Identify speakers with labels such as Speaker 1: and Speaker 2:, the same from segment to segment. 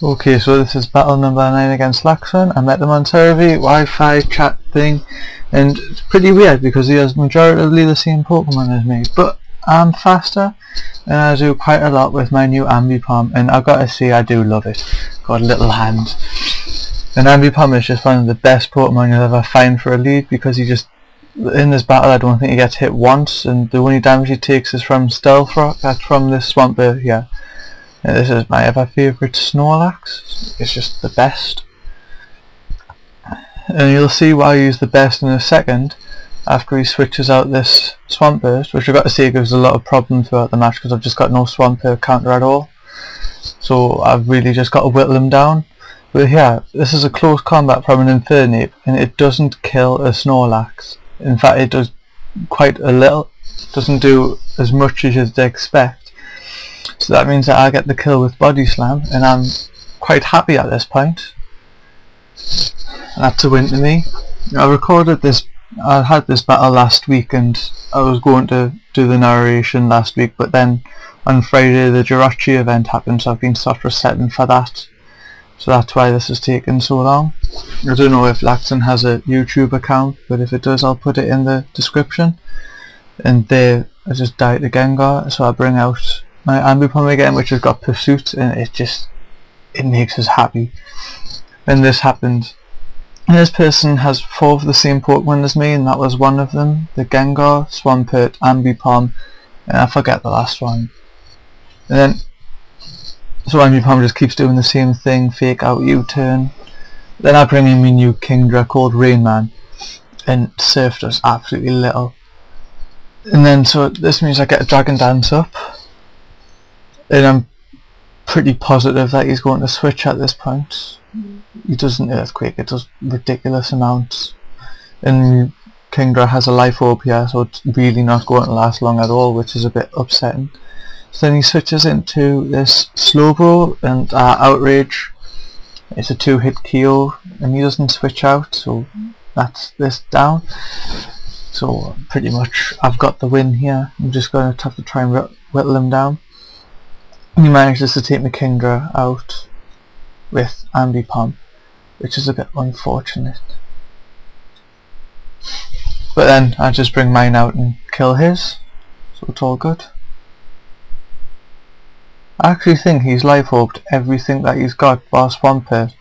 Speaker 1: Okay, so this is battle number 9 against Lacsun. I met him on Serebii, Wi-Fi chat thing, and it's pretty weird because he has majoritively the same Pokemon as me, but I'm faster and I do quite a lot with my new Ambipom, and I've got to say I do love it. Got Lil Hans. And Ambipom is just one of the best Pokemon you'll ever find for a lead, because he just, in this battle I don't think he gets hit once, and the only damage he takes is from Stealth Rock. That's from this Swampert here. And this is my ever favourite Snorlax. It's just the best. And you'll see why he's the best in a second after he switches out this Swampert, which I've got to say gives a lot of problems throughout the match because I've just got no Swampert counter at all. So I've really just got to whittle him down. But yeah, this is a close combat from an Infernape, and it doesn't kill a Snorlax. In fact, it does quite a little. It doesn't do as much as you'd expect. So that means that I get the kill with Body Slam, and I'm quite happy at this point. That's a win to me. I recorded this, I had this battle last week, and I was going to do the narration last week, but then on Friday the Jirachi event happened, so I've been sort of resetting for that. So that's why this has taken so long. I don't know if Lacsun has a YouTube account, but if it does I'll put it in the description. And there I just died to Gengar, so I bring out my Ambipom again, which has got Pursuit, and it makes us happy. And this happened. And this person has 4 of the same Pokemon as me, and that was one of them. The Gengar, Swampert, Ambipom, and I forget the last one. And then, so Ambipom just keeps doing the same thing, fake out U-turn. Then I bring in my new Kingdra called Rainman, and Surf does absolutely little. And then, so this means I get a Dragon Dance up. And I'm pretty positive that he's going to switch at this point. He doesn't Earthquake, it does ridiculous amounts. And Kingdra has a Life Orb here, so it's really not going to last long at all, which is a bit upsetting. So then he switches into this Slowbro and Outrage. It's a 2-hit KO, and he doesn't switch out, so that's this down. So pretty much I've got the win here. I'm just going to have to try and whittle him down. He manages to take my Kingdra out with Ambipom, which is a bit unfortunate. But then I just bring mine out and kill his, so it's all good. I actually think he's Life Orbed everything that he's got bar Swampert,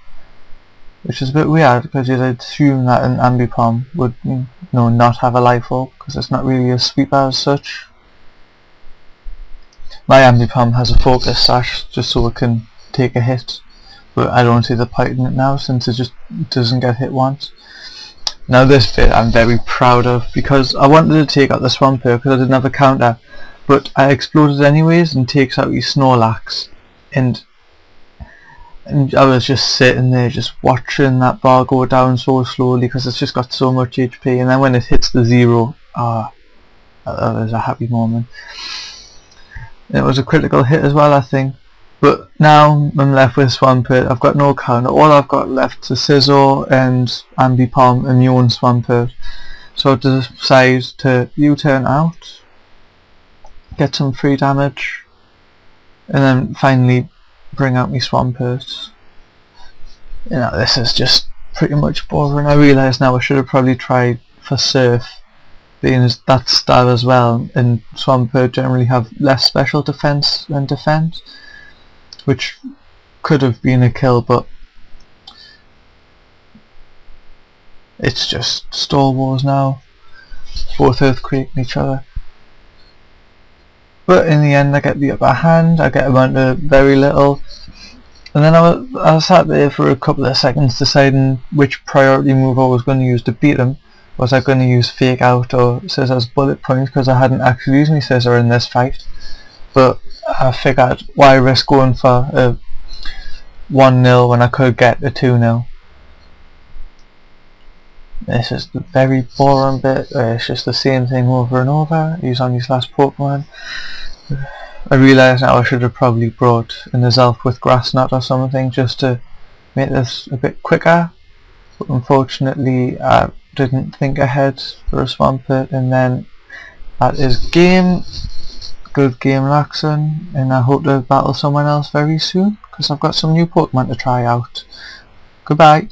Speaker 1: which is a bit weird because you'd assume that an Ambipom would not have a Life Orb, because it's not really a sweeper as such. My Ambipom has a Focus Sash just so it can take a hit, but I don't see the point in it now since it just doesn't get hit once. Now this bit I'm very proud of, because I wanted to take out the Swampert because I didn't have a counter, but I exploded anyways and takes out his Snorlax, and I was just sitting there just watching that bar go down so slowly because it's just got so much HP, and then when it hits the 0, that was a happy moment. It was a critical hit as well, I think. But now I'm left with Swampert. I've got no counter. All I've got left is Scizor and Ambipom and my own Swampert. So I decide to U-turn out, get some free damage, and then finally bring out my Swampert. This is just pretty much boring. I realise now I should have probably tried for Surf, being that style as well, and Swampert generally have less special defense than defense, which could have been a kill, but it's just Stall Wars now, both Earthquaking each other. But in the end I get the upper hand, I get around to very little, and then I sat there for a couple of seconds deciding which priority move I was going to use to beat him. Was I going to use Fake Out or Scissor's Bullet Points, because I hadn't actually used my Scissor in this fight. But I figured why risk going for a 1-0 when I could get a 2-0. This is the very boring bit where it's just the same thing over and over. He's on his last Pokemon. I realise now I should have probably brought in his elf with Grass Knot or something just to make this a bit quicker. But unfortunately I didn't think ahead for a Swampert, and then that is game. good game, Lacsun, and I hope to battle someone else very soon, because I've got some new Pokemon to try out. Goodbye.